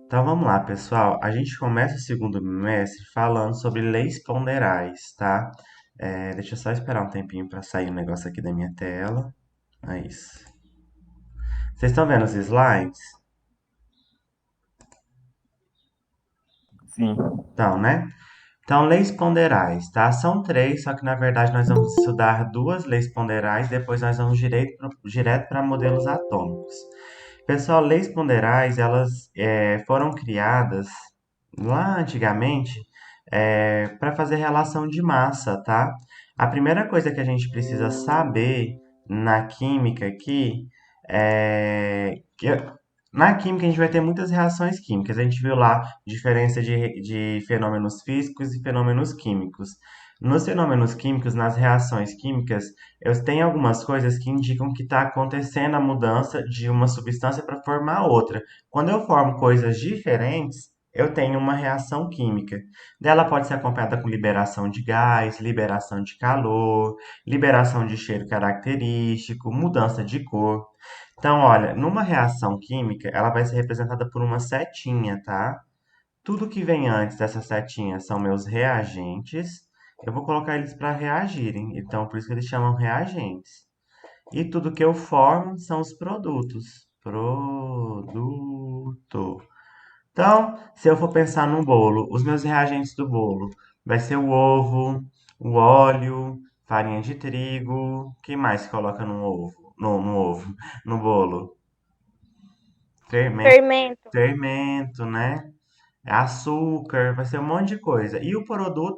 Então vamos lá, pessoal. A gente começa o segundo bimestre falando sobre leis ponderais, tá? Deixa eu só esperar um tempinho para sair um negócio aqui da minha tela. É isso. Vocês estão vendo os slides? Sim. Então, né? Então, leis ponderais, tá? São três, só que na verdade nós vamos estudar duas leis ponderais, depois nós vamos direto para modelos atômicos. Pessoal, leis ponderais, elas foram criadas lá antigamente para fazer relação de massa, tá? A primeira coisa que a gente precisa saber na química aqui é que na química a gente vai ter muitas reações químicas. A gente viu lá diferença de fenômenos físicos e fenômenos químicos. Nos fenômenos químicos, nas reações químicas, eu tenho algumas coisas que indicam que está acontecendo a mudança de uma substância para formar outra. Quando eu formo coisas diferentes, eu tenho uma reação química. Dela pode ser acompanhada com liberação de gás, liberação de calor, liberação de cheiro característico, mudança de cor. Então, olha, numa reação química, ela vai ser representada por uma setinha, tá? Tudo que vem antes dessa setinha são meus reagentes. Eu vou colocar eles para reagirem, então por isso que eles chamam reagentes. E tudo que eu formo são os produtos. Produto. Então, se eu for pensar num bolo, os meus reagentes do bolo vai ser o ovo, o óleo, farinha de trigo. O que mais se coloca no ovo? No ovo, no bolo? Fermento, Fermento. fermento, né? Açúcar, vai ser um monte de coisa. E o produto,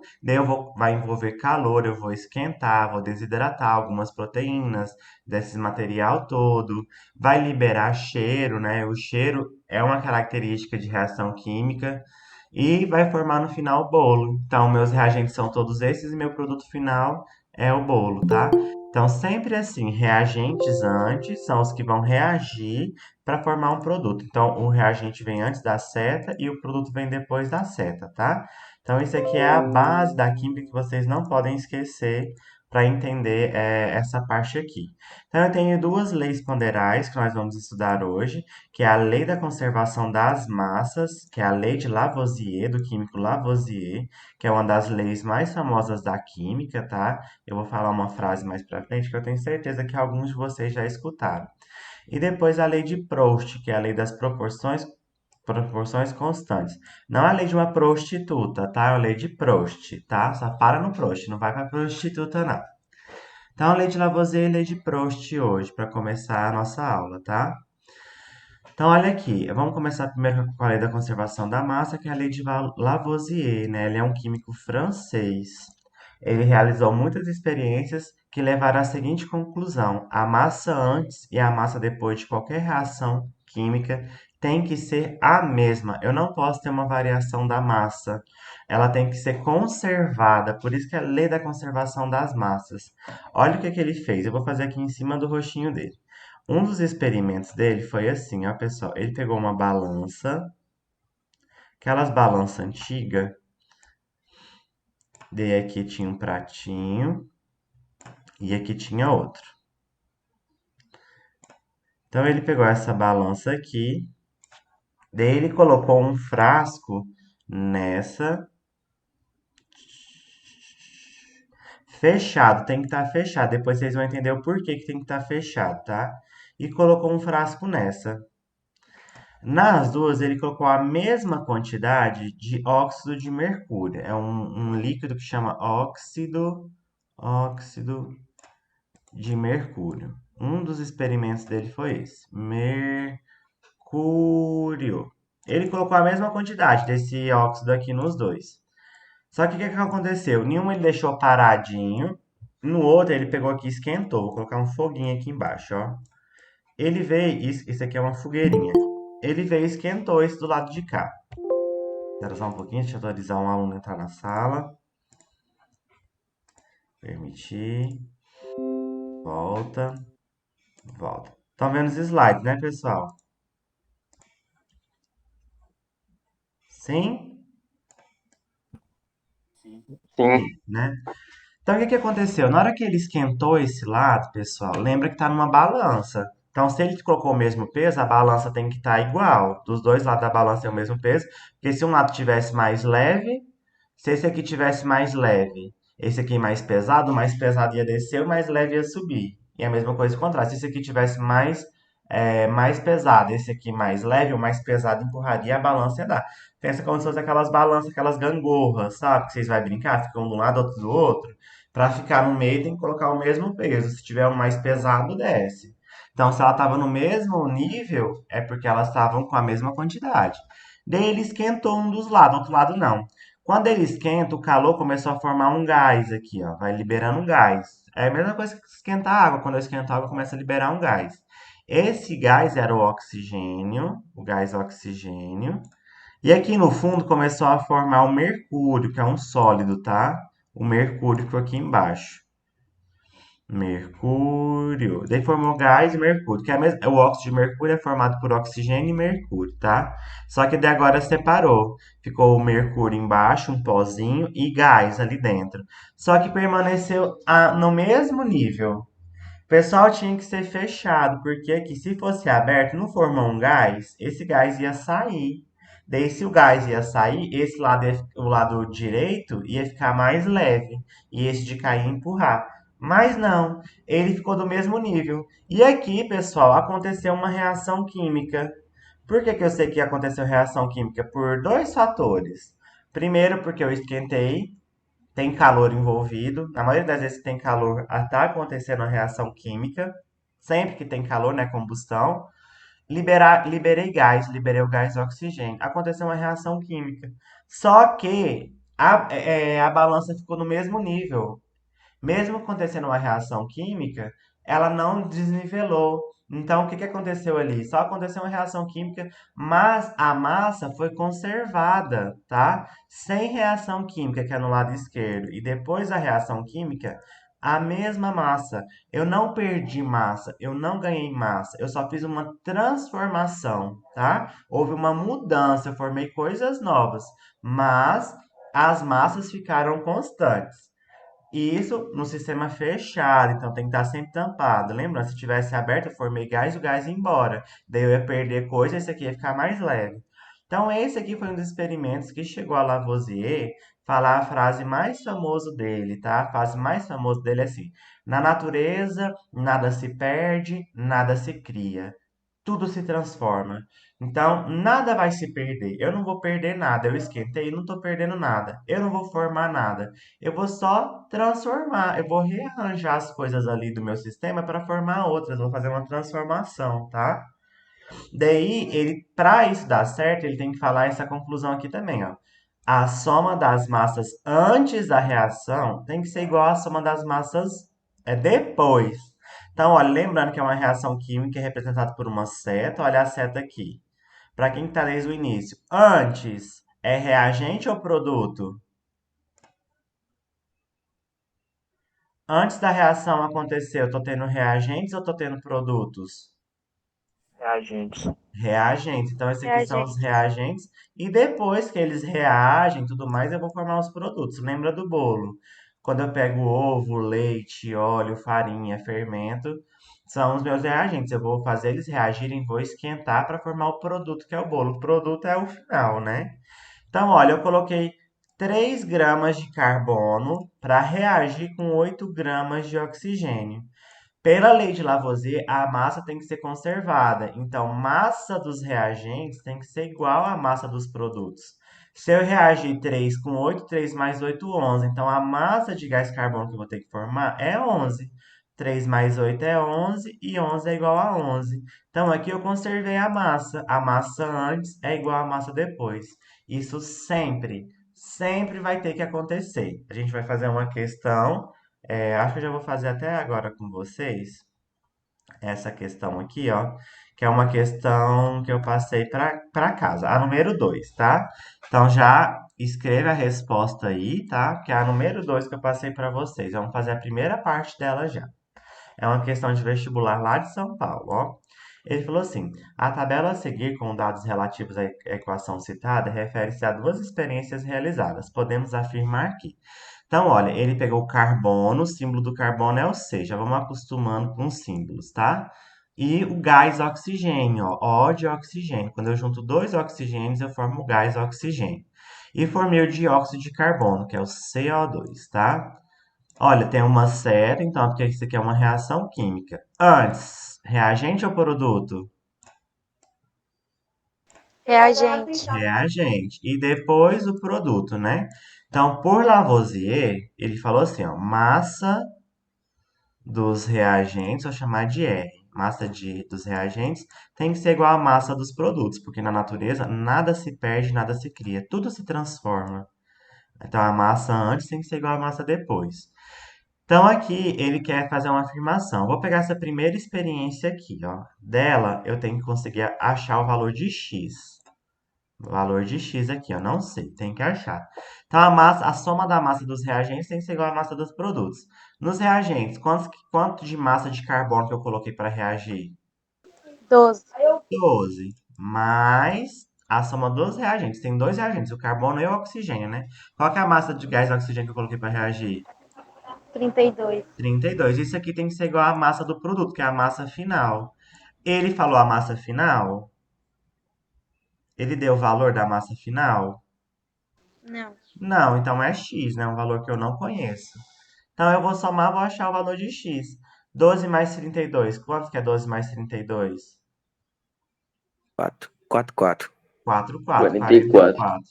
vai envolver calor, eu vou esquentar, vou desidratar algumas proteínas desse material todo, vai liberar cheiro, né? O cheiro é uma característica de reação química e vai formar no final o bolo. Então, meus reagentes são todos esses e meu produto final é o bolo, tá? Então, sempre assim, reagentes antes são os que vão reagir para formar um produto. Então, o reagente vem antes da seta e o produto vem depois da seta, tá? Então, isso aqui é a base da química que vocês não podem esquecer para entender essa parte aqui. Então, eu tenho duas leis ponderais que nós vamos estudar hoje, que é a lei da conservação das massas, que é a lei de Lavoisier, do químico Lavoisier, que é uma das leis mais famosas da química, tá? Eu vou falar uma frase mais para frente que eu tenho certeza que alguns de vocês já escutaram. E depois a lei de Proust, que é a lei das proporções constantes. Não é a lei de uma prostituta, tá? É a lei de Proust, tá? Só para no Proust, não vai para prostituta, não. Então, a lei de Lavoisier e a lei de Proust hoje, para começar a nossa aula, tá? Então, olha aqui, vamos começar primeiro com a lei da conservação da massa, que é a lei de Lavoisier, né? Ele é um químico francês. Ele realizou muitas experiências que levaram à seguinte conclusão: a massa antes e a massa depois de qualquer reação química tem que ser a mesma. Eu não posso ter uma variação da massa. Ela tem que ser conservada. Por isso que é a lei da conservação das massas. Olha o que que ele fez. Eu vou fazer aqui em cima do rostinho dele. Um dos experimentos dele foi assim, ó, pessoal. Ele pegou uma balança, aquelas balanças antigas. Daí aqui tinha um pratinho e aqui tinha outro. Então ele pegou essa balança aqui, daí ele colocou um frasco nessa, fechado, tem que estar fechado. Depois vocês vão entender o porquê que tem que estar fechado, tá? E colocou um frasco nessa. Nas duas, ele colocou a mesma quantidade de óxido de mercúrio. É um líquido que chama óxido de mercúrio. Um dos experimentos dele foi esse. Mercúrio. Ele colocou a mesma quantidade desse óxido aqui nos dois. Só que o que que aconteceu? Nenhum ele deixou paradinho. No outro, ele pegou aqui e esquentou. Vou colocar um foguinho aqui embaixo, ó. Ele veio, isso aqui é uma fogueirinha. Ele veio e esquentou esse do lado de cá. Espera só um pouquinho, deixa eu autorizar um aluno entrar na sala. Permitir. Volta. Volta. Estão vendo os slides, né, pessoal? Sim? Sim. Sim, né? Então, o que que aconteceu? Na hora que ele esquentou esse lado, pessoal, lembra que tá numa balança. Então, se ele colocou o mesmo peso, a balança tem que estar igual. Dos dois lados da balança é o mesmo peso. Porque se um lado tivesse mais leve, se esse aqui tivesse mais leve, esse aqui mais pesado ia descer, o mais leve ia subir. E a mesma coisa ao contrário. Se esse aqui tivesse mais pesado, esse aqui mais leve, o mais pesado empurraria a balança ia dar. Pensa como se fosse aquelas balanças, aquelas gangorras, sabe? Que vocês vão brincar, ficam um do lado, outro do outro. Para ficar no meio tem que colocar o mesmo peso. Se tiver um mais pesado, desce. Então, se ela estava no mesmo nível, é porque elas estavam com a mesma quantidade. Daí ele esquentou um dos lados, outro lado não. Quando ele esquenta, o calor começou a formar um gás aqui, ó, vai liberando gás. É a mesma coisa que esquentar água. Quando eu esquento a água, começa a liberar um gás. Esse gás era o gás oxigênio. E aqui no fundo começou a formar o mercúrio, que é um sólido, tá? O mercúrio ficou aqui embaixo. Mercúrio. Daí formou gás e mercúrio, que é o óxido de mercúrio é formado por oxigênio e mercúrio, tá? Só que daí agora separou. Ficou o mercúrio embaixo, um pozinho, e gás ali dentro. Só que permaneceu no mesmo nível. O pessoal tinha que ser fechado, porque aqui, se fosse aberto, não formou um gás, esse gás ia sair. Daí, se o gás ia sair, esse lado, o lado direito, ia ficar mais leve, e esse de cair ia empurrar. Mas não, ele ficou do mesmo nível. E aqui, pessoal, aconteceu uma reação química. Por que que eu sei que aconteceu reação química? Por dois fatores. Primeiro, porque eu esquentei, tem calor envolvido. Na maioria das vezes que tem calor, está acontecendo a reação química. Sempre que tem calor, né, combustão. Liberei gás, liberei o gás e oxigênio. Aconteceu uma reação química. Só que a balança ficou no mesmo nível. Mesmo acontecendo uma reação química, ela não desnivelou. Então, o que que aconteceu ali? Só aconteceu uma reação química, mas a massa foi conservada, tá? Sem reação química, que é no lado esquerdo, e depois da reação química, a mesma massa. Eu não perdi massa, eu não ganhei massa, eu só fiz uma transformação, tá? Houve uma mudança, eu formei coisas novas, mas as massas ficaram constantes. E isso no sistema fechado, então tem que estar sempre tampado. Lembra? Se tivesse aberto, eu formei gás, o gás ia embora. Daí eu ia perder coisa, esse aqui ia ficar mais leve. Então, esse aqui foi um dos experimentos que chegou a Lavoisier falar a frase mais famosa dele, tá? A frase mais famosa dele é assim: na natureza, nada se perde, nada se cria, tudo se transforma. Então, nada vai se perder. Eu não vou perder nada. Eu esquentei, não estou perdendo nada. Eu não vou formar nada. Eu vou só transformar. Eu vou rearranjar as coisas ali do meu sistema para formar outras. Vou fazer uma transformação, tá? Daí, ele, para isso dar certo, ele tem que falar essa conclusão aqui também, ó. A soma das massas antes da reação tem que ser igual à soma das massas depois. Então, olha, lembrando que é uma reação química representada por uma seta, olha a seta aqui. Para quem está desde o início, antes é reagente ou produto? Antes da reação acontecer, eu estou tendo reagentes ou estou tendo produtos? Reagentes. Reagentes. Então, esses aqui são os Reagentes. reagentes. E depois que eles reagem e tudo mais, eu vou formar os produtos. Lembra do bolo? Quando eu pego ovo, leite, óleo, farinha, fermento, são os meus reagentes. Eu vou fazer eles reagirem, vou esquentar para formar o produto, que é o bolo. O produto é o final, né? Então, olha, eu coloquei 3 gramas de carbono para reagir com 8 gramas de oxigênio. Pela lei de Lavoisier, a massa tem que ser conservada. Então, massa dos reagentes tem que ser igual à massa dos produtos. Se eu reagir 3 com 8, 3 mais 8, 11. Então, a massa de gás carbônico que eu vou ter que formar é 11. 3 mais 8 é 11 e 11 é igual a 11. Então, aqui eu conservei a massa. A massa antes é igual à massa depois. Isso sempre, sempre vai ter que acontecer. A gente vai fazer uma questão acho que eu já vou fazer até agora com vocês essa questão aqui, ó, que é uma questão que eu passei para casa, a número 2, tá? Então já escreve a resposta aí, tá? Que é a número 2 que eu passei para vocês. Vamos fazer a primeira parte dela já. É uma questão de vestibular lá de São Paulo, ó. Ele falou assim: a tabela a seguir com dados relativos à equação citada refere-se a duas experiências realizadas. Podemos afirmar que. Então, olha, ele pegou o carbono, o símbolo do carbono é o C. Já vamos acostumando com os símbolos, tá? e o gás oxigênio, ó, O de oxigênio. Quando eu junto dois oxigênios, eu formo o gás oxigênio. E formei o dióxido de carbono, que é o CO2, tá? Olha, tem uma série, então, porque isso aqui é uma reação química. Antes, reagente ou produto? Reagente. Reagente. E depois o produto, né? Então, por Lavoisier, ele falou assim, ó, massa dos reagentes, vou chamar de R. Dos reagentes tem que ser igual à massa dos produtos, porque na natureza nada se perde, nada se cria, tudo se transforma. Então a massa antes tem que ser igual à massa depois. Então aqui ele quer fazer uma afirmação. Vou pegar essa primeira experiência aqui, ó. Dela eu tenho que conseguir achar o valor de x. O valor de x aqui, eu não sei, tem que achar. Então a soma da massa dos reagentes tem que ser igual à massa dos produtos. Nos reagentes, quanto de massa de carbono que eu coloquei para reagir? 12. 12. Mais a soma dos reagentes. Tem dois reagentes, o carbono e o oxigênio, né? Qual que é a massa de gás e oxigênio que eu coloquei para reagir? 32. 32. Isso aqui tem que ser igual à massa do produto, que é a massa final. Ele falou a massa final? Ele deu o valor da massa final? Não. Não, então é x, né? Um valor que eu não conheço. Então eu vou somar, vou achar o valor de x. 12 mais 32. Quanto que é 12 mais 32? 4, 4, 4. 4, 4, 44. 44.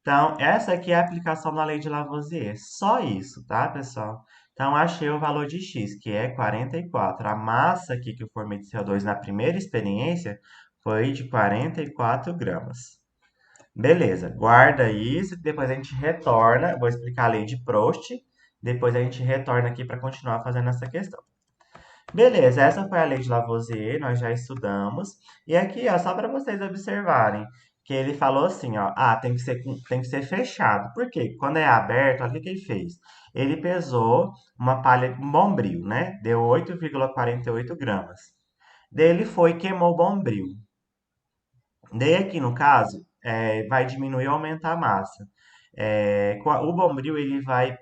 Então, essa aqui é a aplicação da lei de Lavoisier. Só isso, tá, pessoal? Então, achei o valor de x, que é 44. A massa aqui que eu formei de CO2 na primeira experiência foi de 44 gramas. Beleza, guarda isso, depois a gente retorna. Vou explicar a lei de Prost. Depois a gente retorna aqui para continuar fazendo essa questão. Beleza, essa foi a lei de Lavoisier, nós já estudamos. E aqui, ó, só para vocês observarem, que ele falou assim, ó, tem que ser fechado. Por quê? Quando é aberto, olha o que que ele fez. Ele pesou uma palha, um bombril, né? Deu 8,48 gramas. Daí ele foi e queimou o bombril. Daí aqui, no caso, vai diminuir ou aumentar a massa. O bombril, ele vai...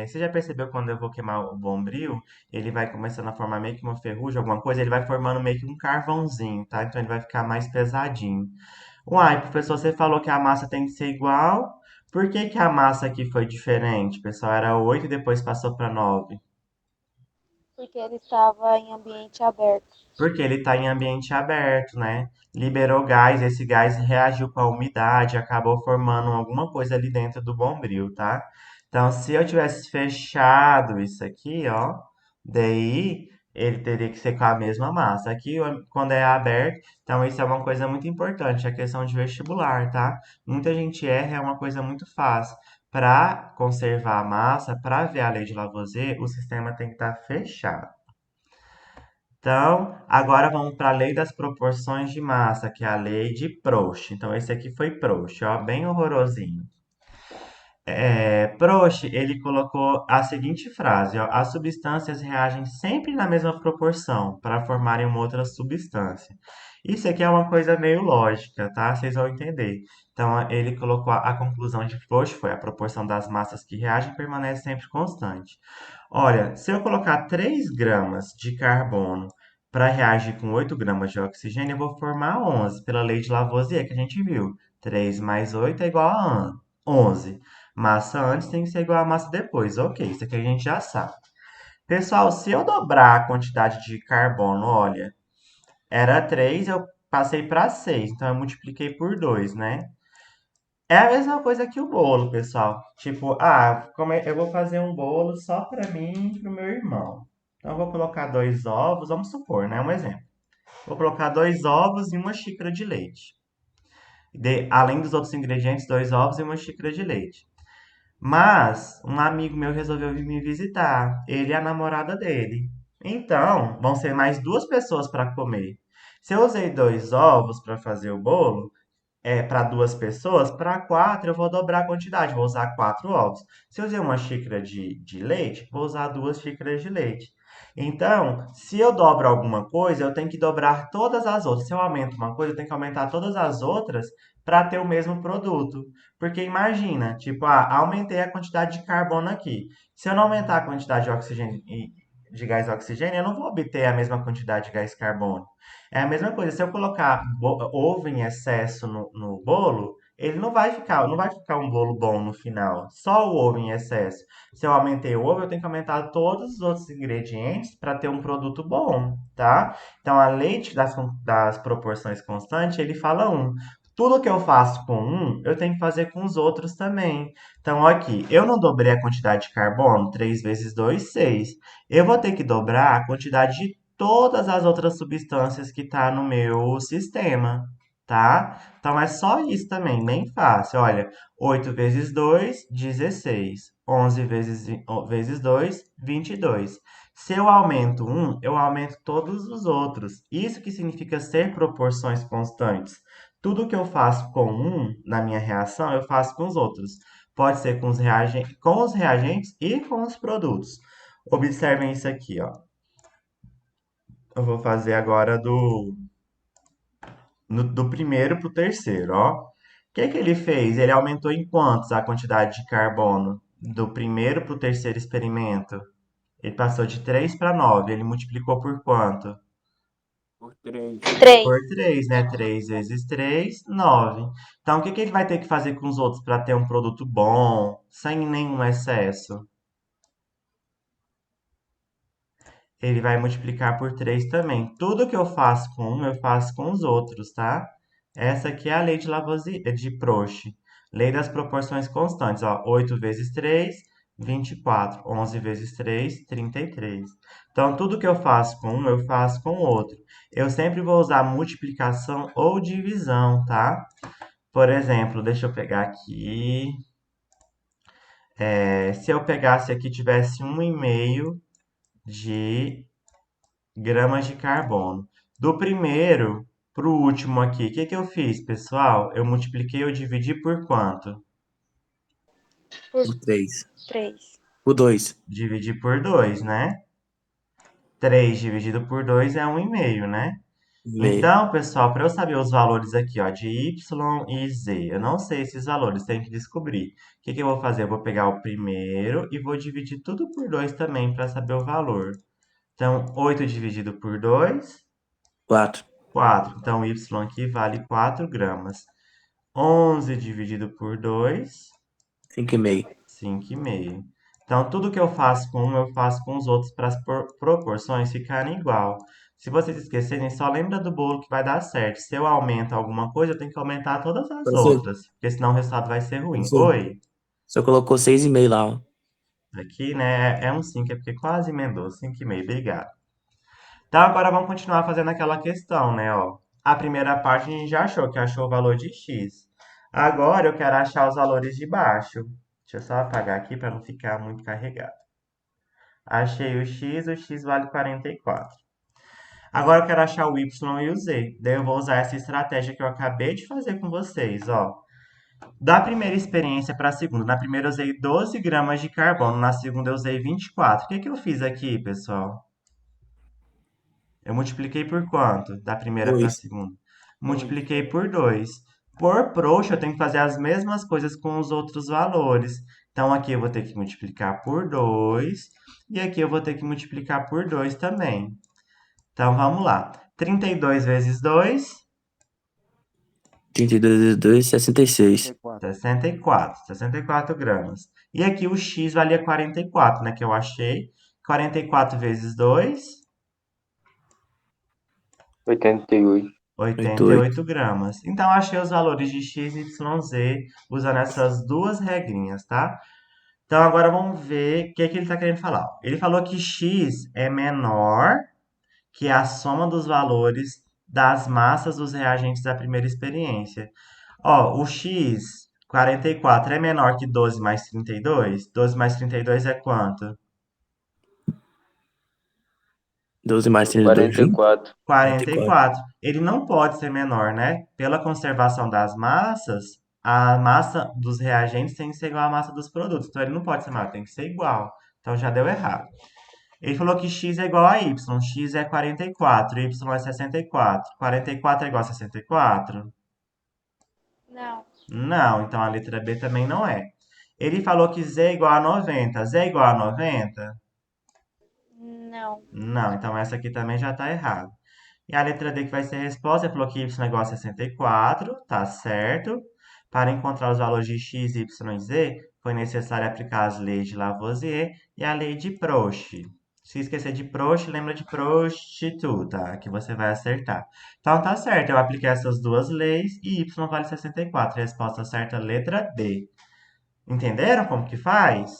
você já percebeu quando eu vou queimar o bombril, ele vai começando a formar meio que uma ferrugem, alguma coisa, ele vai formando meio que um carvãozinho, tá? Então ele vai ficar mais pesadinho. Uai, professor, você falou que a massa tem que ser igual. Por que que a massa aqui foi diferente, pessoal? Era 8 e depois passou para 9. Porque ele estava em ambiente aberto. Porque ele está em ambiente aberto, né? Liberou gás, esse gás reagiu com a umidade, acabou formando alguma coisa ali dentro do bombril, tá? Então, se eu tivesse fechado isso aqui, ó, daí ele teria que ser com a mesma massa. Aqui, quando é aberto, então isso é uma coisa muito importante, a questão de vestibular, tá? Muita gente erra, é uma coisa muito fácil. Para conservar a massa, para ver a lei de Lavoisier, o sistema tem que estar fechado. Então, agora vamos para a lei das proporções de massa, que é a lei de Proust. Então, esse aqui foi Proust, ó, bem horrorosinho. Proust, ele colocou a seguinte frase, ó, as substâncias reagem sempre na mesma proporção para formarem uma outra substância. Isso aqui é uma coisa meio lógica, tá? Vocês vão entender. Então, ele colocou a conclusão de Proust foi a proporção das massas que reagem permanece sempre constante. Olha, se eu colocar 3 gramas de carbono para reagir com 8 gramas de oxigênio, eu vou formar 11, pela lei de Lavoisier, que a gente viu. 3 mais 8 é igual a 11. Massa antes tem que ser igual a massa depois. Ok, isso aqui a gente já sabe. Pessoal, se eu dobrar a quantidade de carbono, olha, era 3, eu passei para 6, então eu multipliquei por 2, né? É a mesma coisa que o bolo, pessoal. Tipo, eu vou fazer um bolo só para mim e para o meu irmão. Então eu vou colocar 2 ovos, vamos supor, né? Um exemplo. Vou colocar 2 ovos e uma xícara de leite. Além dos outros ingredientes, 2 ovos e uma xícara de leite. Mas um amigo meu resolveu vir me visitar, ele e a namorada dele. Então, vão ser mais 2 pessoas para comer. Se eu usei 2 ovos para fazer o bolo, para 2 pessoas, para quatro eu vou dobrar a quantidade, vou usar 4 ovos. Se eu usei uma xícara de leite, vou usar 2 xícaras de leite. Então, se eu dobro alguma coisa, eu tenho que dobrar todas as outras. Se eu aumento uma coisa, eu tenho que aumentar todas as outras para ter o mesmo produto. Porque imagina, tipo, aumentei a quantidade de carbono aqui. Se eu não aumentar a quantidade de oxigênio de gás oxigênio, eu não vou obter a mesma quantidade de gás carbônico. É a mesma coisa, se eu colocar ovo em excesso no bolo, ele não vai ficar um bolo bom no final, só o ovo em excesso. Se eu aumentei o ovo, eu tenho que aumentar todos os outros ingredientes para ter um produto bom, tá? Então, a lei das proporções constantes, ele fala um. Tudo que eu faço com um, eu tenho que fazer com os outros também. Então, ó aqui, eu não dobrei a quantidade de carbono, 3 vezes 2, 6. Eu vou ter que dobrar a quantidade de todas as outras substâncias que tá no meu sistema, tá? Então é só isso também, bem fácil. Olha, 8 vezes 2, 16. 11 vezes 2, 22. Se eu aumento um, eu aumento todos os outros. Isso que significa ser proporções constantes. Tudo que eu faço com um na minha reação, eu faço com os outros. Pode ser com os reagentes e com os produtos. Observem isso aqui, ó. Eu vou fazer agora do primeiro para o terceiro, ó. O que que ele fez? Ele aumentou em quantos a quantidade de carbono do primeiro para o terceiro experimento? Ele passou de 3 para 9. Ele multiplicou por quanto? Por 3. 3. Por 3, né? 3 vezes 3, 9. Então, o que que ele vai ter que fazer com os outros para ter um produto bom, sem nenhum excesso? Ele vai multiplicar por 3 também. Tudo que eu faço com um, eu faço com os outros, tá? Essa aqui é a lei de Lavoisier, de Proust. Lei das proporções constantes, ó. 8 vezes 3, 24. 11 vezes 3, 33. Então, tudo que eu faço com um, eu faço com o outro. Eu sempre vou usar multiplicação ou divisão, tá? Por exemplo, deixa eu pegar aqui. Se eu pegasse aqui, tivesse 1,5 de gramas de carbono. Do primeiro para o último aqui, o que que eu fiz, pessoal? Eu multipliquei ou dividi por quanto? Por Por 3. 3. Por 2. Dividi por 2, né? 3 dividido por 2 é 1,5, né? Meio. Então, pessoal, para eu saber os valores aqui, ó, de y e z, eu não sei esses valores, tenho que descobrir. O que que eu vou fazer? Eu vou pegar o primeiro e vou dividir tudo por 2 também para saber o valor. Então, 8 dividido por 2, 4. 4. Então, y aqui vale 4 gramas. 11 dividido por 2, 5,5. 5,5. Então, tudo que eu faço com um, eu faço com os outros para as proporções ficarem igual. Se vocês esquecerem, só lembra do bolo que vai dar certo. Se eu aumento alguma coisa, eu tenho que aumentar todas as Professor, outras, porque senão o resultado vai ser ruim. professor, Oi, você colocou 6,5 lá, ó. aqui, né, é um 5, é porque quase emendou. 5,5, obrigado. Então, agora vamos continuar fazendo aquela questão, né, ó. A primeira parte a gente já achou, que achou o valor de x. Agora eu quero achar os valores de baixo. Deixa eu só apagar aqui para não ficar muito carregado. Achei o x vale 44. Agora eu quero achar o y e o z. Daí eu vou usar essa estratégia que eu acabei de fazer com vocês, ó. Da primeira experiência para a segunda, na primeira eu usei 12 gramas de carbono, na segunda eu usei 24. O que que eu fiz aqui, pessoal? Eu multipliquei por quanto? Da primeira para a 2. segunda. Multipliquei por 2. Por trouxa, eu tenho que fazer as mesmas coisas com os outros valores. Então, aqui eu vou ter que multiplicar por 2. E aqui eu vou ter que multiplicar por 2 também. Então, vamos lá. 32 vezes 2, 32 vezes 2, 66. 64. 64. 64 gramas. E aqui o x valia 44, né? Que eu achei. 44 vezes 2, 88. 88. 88 gramas. Então, achei os valores de x, y, z usando essas duas regrinhas, tá? Então, agora vamos ver o que, que ele está querendo falar. Ele falou que x é menor que a soma dos valores das massas dos reagentes da primeira experiência. Ó, o x, 44, é menor que 12 mais 32? 12 mais 32 é quanto? 12 mais 32, 20. 44. 44. 44. Ele não pode ser menor, né? Pela conservação das massas, a massa dos reagentes tem que ser igual à massa dos produtos. Então ele não pode ser maior, tem que ser igual. Então já deu errado. Ele falou que x é igual a y. X é 44, y é 64. 44 é igual a 64? Não. Não, então a letra B também não é. Ele falou que z é igual a 90. Z é igual a 90? Não. Não, então essa aqui também já está errada. E a letra D que vai ser a resposta, ele falou que y é igual a 64, tá certo. Para encontrar os valores de x, y e z, foi necessário aplicar as leis de Lavoisier e a lei de Proust. Se esquecer de Proust, lembra de prostituta, que você vai acertar. Então tá certo, eu apliquei essas duas leis e y vale 64. Resposta certa, letra D. Entenderam como que faz?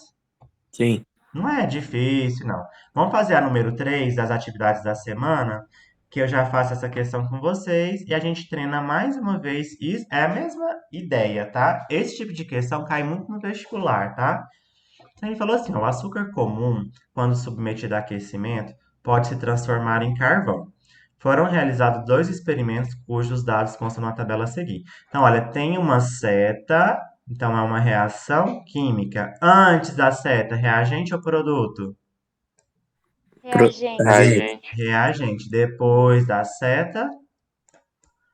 Sim. Não é difícil, não. Vamos fazer a número 3 das atividades da semana, que eu já faço essa questão com vocês e a gente treina mais uma vez. Isso é a mesma ideia, tá? Esse tipo de questão cai muito no vestibular, tá? Então ele falou assim, ó, o açúcar comum, quando submetido a aquecimento, pode se transformar em carvão. Foram realizados dois experimentos cujos dados constam na tabela a seguir. Então, olha, tem uma seta, então é uma reação química. Antes da seta, reagente ou produto? Reagente. Reagente. Reagente. Depois da seta,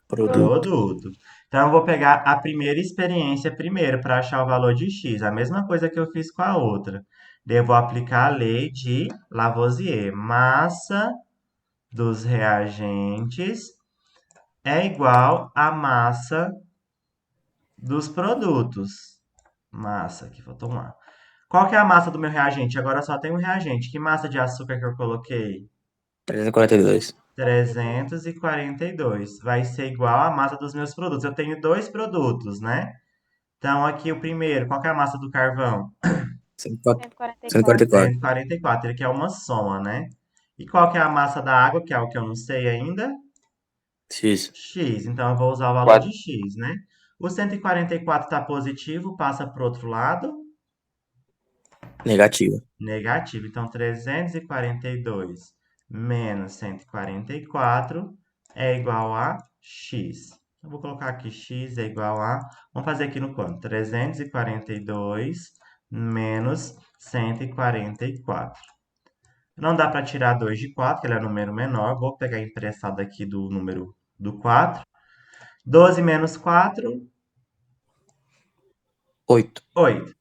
Produto. produto. Então, eu vou pegar a primeira experiência primeiro para achar o valor de x. A mesma coisa que eu fiz com a outra. Daí eu vou aplicar a lei de Lavoisier. Massa dos reagentes é igual à massa dos produtos. Massa, aqui faltou um A. Qual que é a massa do meu reagente? Agora só tem um reagente. Que massa de açúcar que eu coloquei? 342. 342. Vai ser igual à massa dos meus produtos. Eu tenho dois produtos, né? Então, aqui o primeiro, qual que é a massa do carvão? 144. 144. 144. Ele quer uma soma, né? E qual que é a massa da água, que é o que eu não sei ainda? X. X. Então, eu vou usar o valor de 4. x, né? O 144 está positivo, passa para o outro lado. Negativa. Negativo. Então, 342 menos 144 é igual a x. Eu vou colocar aqui x é igual a... Vamos fazer aqui no quanto? 342 menos 144. Não dá para tirar 2 de 4, que ele é um número menor. Vou pegar emprestado aqui do número do 4. 12 menos 4, 8. 8.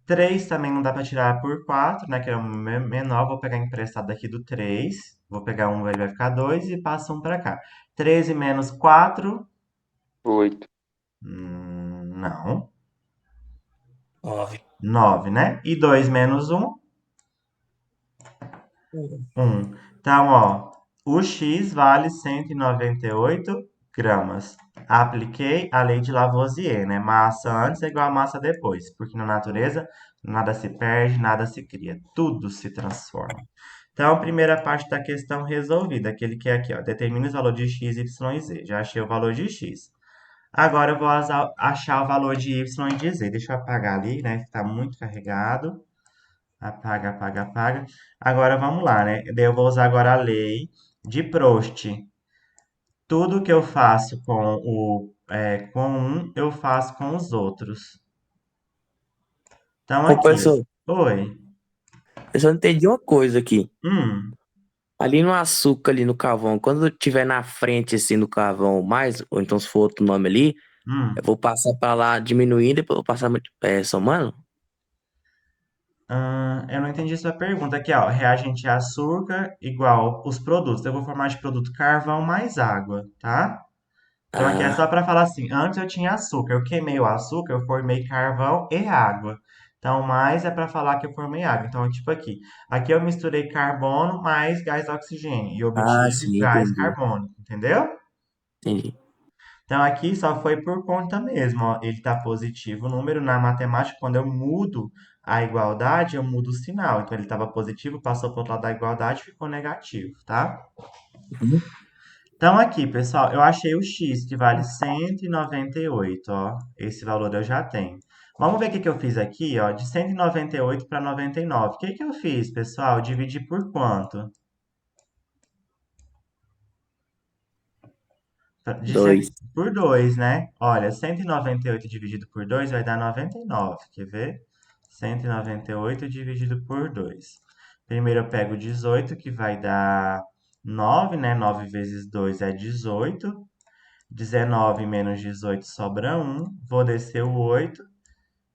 3 também não dá para tirar por 4, né? Que é um menor. Vou pegar emprestado aqui do 3. Vou pegar um, ele vai ficar 2 e passo um para cá. 13 menos 4. 8. Não. 9. 9, né? E 2 menos 1. 1. Então, ó, o X vale 198 gramas. Apliquei a lei de Lavoisier, né? Massa antes é igual a massa depois, porque na natureza nada se perde, nada se cria, tudo se transforma. Então, primeira parte da questão resolvida, aquele que é aqui, ó, determina os valores de x, y e z. Já achei o valor de x. Agora eu vou achar o valor de y e de z. Deixa eu apagar ali, né? Está muito carregado. Apaga, apaga, apaga. Agora vamos lá, né? Daí eu vou usar agora a lei de Proust. Tudo que eu faço com um, eu faço com os outros. Então Ô, aqui, professor, oi. eu só entendi uma coisa aqui. Hum, Ali no açúcar, ali no carvão, quando eu tiver na frente, assim, do carvão mais, ou então se for outro nome ali, eu hum. vou passar pra lá diminuindo, depois eu vou passar somando? Eu não entendi sua pergunta. Aqui, ó, reagente açúcar igual os produtos. Eu vou formar de produto carvão mais água, tá? Então aqui é só Ah, para falar assim, antes eu tinha açúcar, eu queimei o açúcar, eu formei carvão e água. Então mais é para falar que eu formei água. Então tipo aqui eu misturei carbono mais gás oxigênio e obtive sim, gás entendi. carbônico, entendeu? Entendi. Então aqui só foi por conta mesmo, ó. Ele está positivo o número na matemática, quando eu mudo a igualdade, eu mudo o sinal. Então ele estava positivo, passou para o outro lado da igualdade, ficou negativo, tá? Uhum. Então, aqui, pessoal, eu achei o X, que vale 198, ó. Esse valor eu já tenho. Vamos ver o que que eu fiz aqui, ó, de 198 para 99. O que que eu fiz, pessoal? Dividi por quanto? De 100 2. por 2, né? Olha, 198 dividido por 2 vai dar 99. Quer ver? 198 dividido por 2. Primeiro eu pego 18, que vai dar 9, né? 9 vezes 2 é 18. 19 menos 18 sobra 1. Vou descer o 8.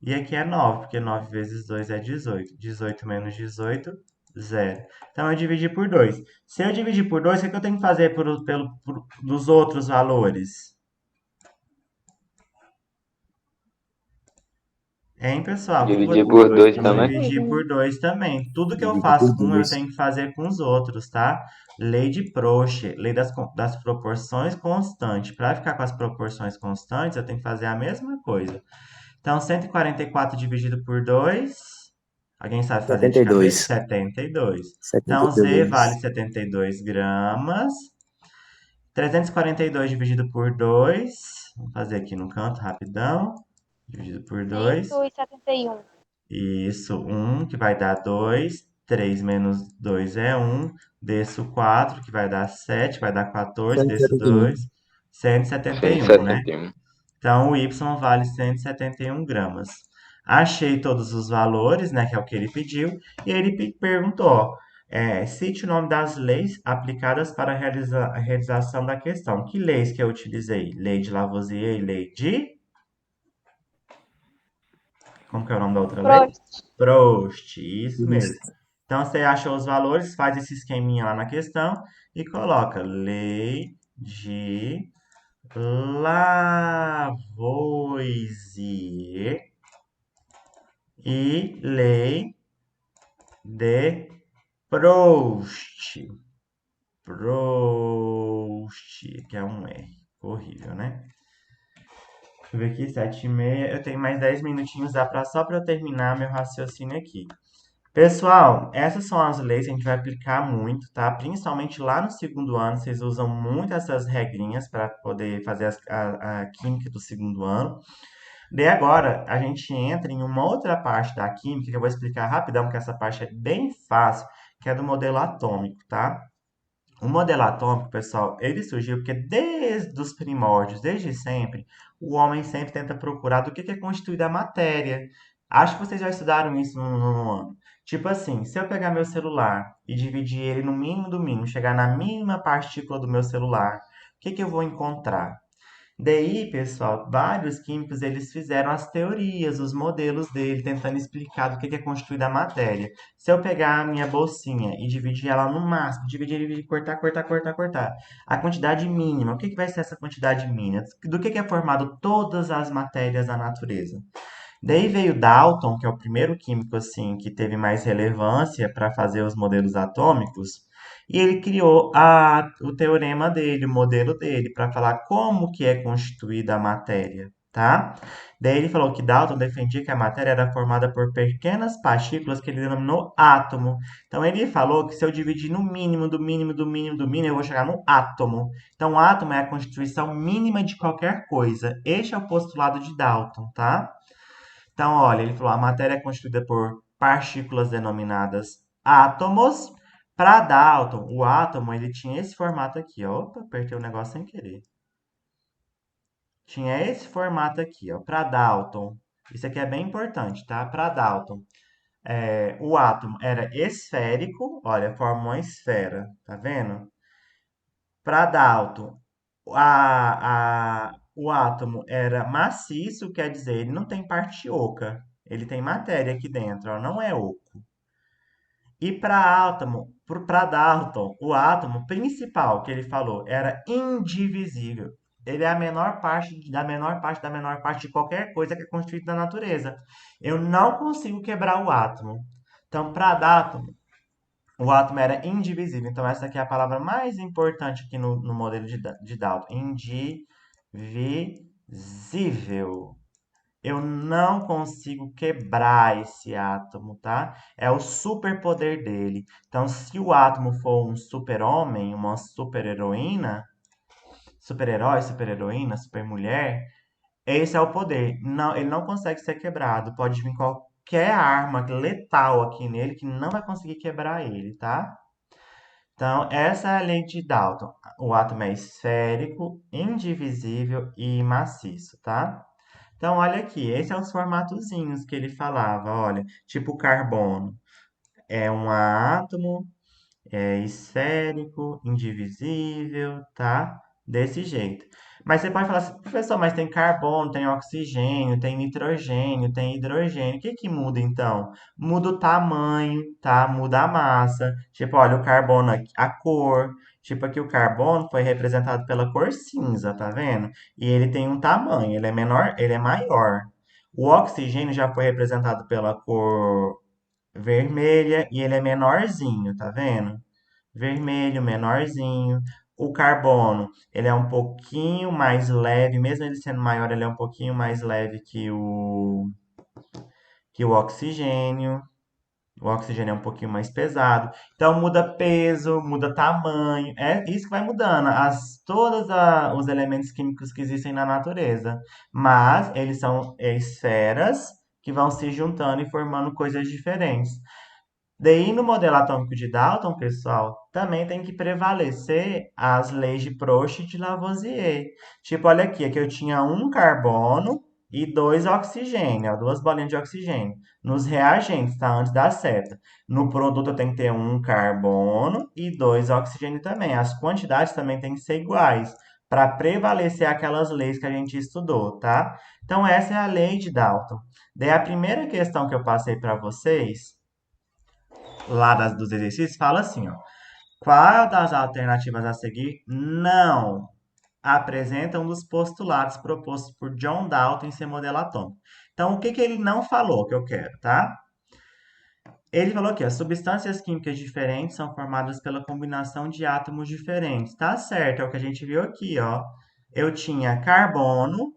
E aqui é 9, porque 9 vezes 2 é 18. 18 menos 18 Zero. Então eu dividi por 2. Se eu dividir por 2, o que eu tenho que fazer dos outros valores? Hein, pessoal? O que que eu vou Dividir Dividir por por 2 dois também. também. dividir por 2 também? Tudo que eu Dividir por faço com um, eu 2. tenho que fazer com os outros, tá? Lei de Proust, lei das proporções constantes. Para ficar com as proporções constantes, eu tenho que fazer a mesma coisa. Então, 144 dividido por 2. Alguém sabe fazer de cabeça? 72. 72. Então, Z vale 72. 72 gramas. 342 dividido por 2. Vamos fazer aqui no canto, rapidão. Dividido por 2. 171. Isso, 1, que vai dar 2. 3 menos 2 é 1. Desço 4, que vai dar 7. Vai dar 14. Desço 171. 2. 171, né? 171. Então, o Y vale 171 gramas. Achei todos os valores, né, que é o que ele pediu, e ele perguntou, ó, cite o nome das leis aplicadas para a realização da questão. Que leis que eu utilizei? Lei de Lavoisier e lei de... Como que é o nome da outra lei? Prost. Proust, isso mesmo. Isso. Então, você achou os valores, faz esse esqueminha lá na questão e coloca lei de Lavoisier e lei de Proust. Proust, que é um R. Horrível, né? Deixa eu ver aqui, 7h30. Eu tenho mais 10 minutinhos só para eu terminar meu raciocínio aqui. Pessoal, essas são as leis que a gente vai aplicar muito, tá? Principalmente lá no segundo ano, vocês usam muito essas regrinhas para poder fazer a química do segundo ano. Daí agora a gente entra em uma outra parte da química que eu vou explicar rapidão, porque essa parte é bem fácil, que é do modelo atômico, tá? O modelo atômico, pessoal, ele surgiu porque desde os primórdios, desde sempre, o homem sempre tenta procurar do que é constituída a matéria. Acho que vocês já estudaram isso no ano. Tipo assim, se eu pegar meu celular e dividir ele no mínimo do mínimo, chegar na mínima partícula do meu celular, o que eu vou encontrar? Daí, pessoal, vários químicos eles fizeram as teorias, os modelos dele, tentando explicar do que é constituída a matéria. Se eu pegar a minha bolsinha e dividir ela no máximo, dividir, cortar, cortar, cortar, cortar, a quantidade mínima, o que vai ser essa quantidade mínima? Do que é formado todas as matérias da natureza? Daí veio Dalton, que é o primeiro químico assim que teve mais relevância para fazer os modelos atômicos, e ele criou o teorema dele, o modelo dele, para falar como que é constituída a matéria, tá? Daí ele falou que Dalton defendia que a matéria era formada por pequenas partículas que ele denominou átomo. Então ele falou que se eu dividir no mínimo, do mínimo, do mínimo, do mínimo, eu vou chegar no átomo. Então o átomo é a constituição mínima de qualquer coisa. Este é o postulado de Dalton, tá? Então, olha, ele falou: a matéria é constituída por partículas denominadas átomos. Para Dalton, o átomo ele tinha esse formato aqui, ó. Opa, apertei o negócio sem querer. Tinha esse formato aqui, ó. Para Dalton, isso aqui é bem importante, tá? Para Dalton, o átomo era esférico, olha, forma uma esfera, tá vendo? Para Dalton, o átomo era maciço, quer dizer, ele não tem parte oca. Ele tem matéria aqui dentro, ó, não é oco. E para Dalton, o átomo principal que ele falou era indivisível. Ele é a menor parte da menor parte da menor parte de qualquer coisa que é constituída na natureza. Eu não consigo quebrar o átomo. Então, para Dalton, o átomo era indivisível. Então, essa aqui é a palavra mais importante aqui no modelo de Dalton. Indivisível. Eu não consigo quebrar esse átomo, tá? É o superpoder dele. Então, se o átomo for um super-homem, uma super-heroína, super-herói, super-heroína, super-mulher, esse é o poder. Não, ele não consegue ser quebrado. Pode vir qualquer arma letal aqui nele que não vai conseguir quebrar ele, tá? Então, essa é a lei de Dalton. O átomo é esférico, indivisível e maciço, tá? Então, olha aqui, esses são os formatozinhos que ele falava, olha, tipo carbono. É um átomo, é esférico, indivisível, tá? Desse jeito. Mas você pode falar assim, professor, mas tem carbono, tem oxigênio, tem nitrogênio, tem hidrogênio. O que que muda então? Muda o tamanho, tá? Muda a massa. Tipo, olha, o carbono aqui, a cor. Tipo, aqui o carbono foi representado pela cor cinza, tá vendo? E ele tem um tamanho, ele é menor, ele é maior. O oxigênio já foi representado pela cor vermelha e ele é menorzinho, tá vendo? Vermelho, menorzinho. O carbono, ele é um pouquinho mais leve, mesmo ele sendo maior, ele é um pouquinho mais leve que o oxigênio. O oxigênio é um pouquinho mais pesado. Então muda peso, muda tamanho. É isso que vai mudando. Os elementos químicos que existem na natureza. Mas eles são esferas que vão se juntando e formando coisas diferentes. Daí, no modelo atômico de Dalton, pessoal, também tem que prevalecer as leis de Proust e de Lavoisier. Tipo, olha aqui eu tinha um carbono e dois oxigênio, ó, duas bolinhas de oxigênio. Nos reagentes, tá? Antes da seta. No produto eu tenho que ter um carbono e dois oxigênio também. As quantidades também têm que ser iguais, para prevalecer aquelas leis que a gente estudou, tá? Então, essa é a lei de Dalton. Daí, a primeira questão que eu passei para vocês lá dos exercícios fala assim, ó. Qual das alternativas a seguir não apresenta um dos postulados propostos por John Dalton em seu modelo atômico? Então, o que que ele não falou que eu quero, tá? Ele falou que as substâncias químicas diferentes são formadas pela combinação de átomos diferentes. Tá certo, é o que a gente viu aqui, ó. Eu tinha carbono,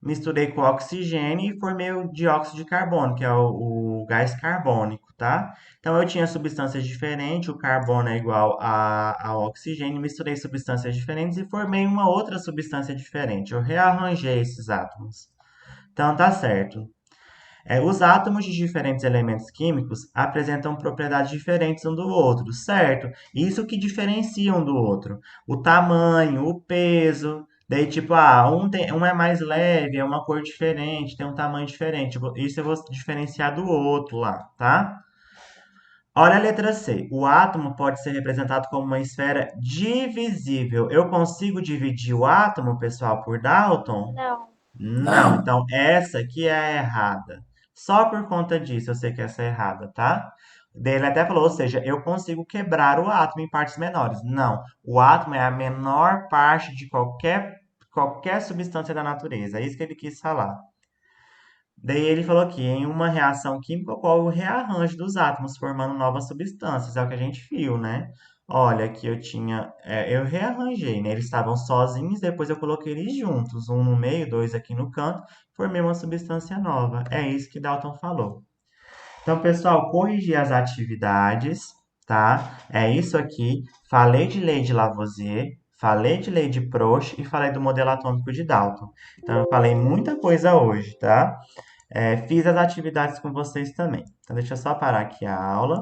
misturei com oxigênio e formei o dióxido de carbono, que é o gás carbônico, tá? Então eu tinha substâncias diferentes, o carbono é igual ao oxigênio, misturei substâncias diferentes e formei uma outra substância diferente. Eu rearranjei esses átomos. Então tá certo. Os átomos de diferentes elementos químicos apresentam propriedades diferentes um do outro, certo? Isso que diferencia um do outro. O tamanho, o peso. Daí, tipo, um é mais leve, é uma cor diferente, tem um tamanho diferente. Tipo, isso eu vou diferenciar do outro lá, tá? Olha a letra C. O átomo pode ser representado como uma esfera divisível. Eu consigo dividir o átomo, pessoal, por Dalton? Não. Não, então essa aqui é a errada. Só por conta disso eu sei que essa é errada, tá? Daí ele até falou, ou seja, eu consigo quebrar o átomo em partes menores. Não, o átomo é a menor parte de qualquer substância da natureza. É isso que ele quis falar. Daí ele falou que em uma reação química ocorre o rearranjo dos átomos, formando novas substâncias. É o que a gente viu, né? Olha, aqui eu rearranjei, né? Eles estavam sozinhos, depois eu coloquei eles juntos, um no meio, dois aqui no canto, formei uma substância nova. É isso que Dalton falou. Então, pessoal, corrigir as atividades, tá? É isso aqui. Falei de lei de Lavoisier, falei de lei de Proust e falei do modelo atômico de Dalton. Então, eu falei muita coisa hoje, tá? Fiz as atividades com vocês também. Então, deixa eu só parar aqui a aula.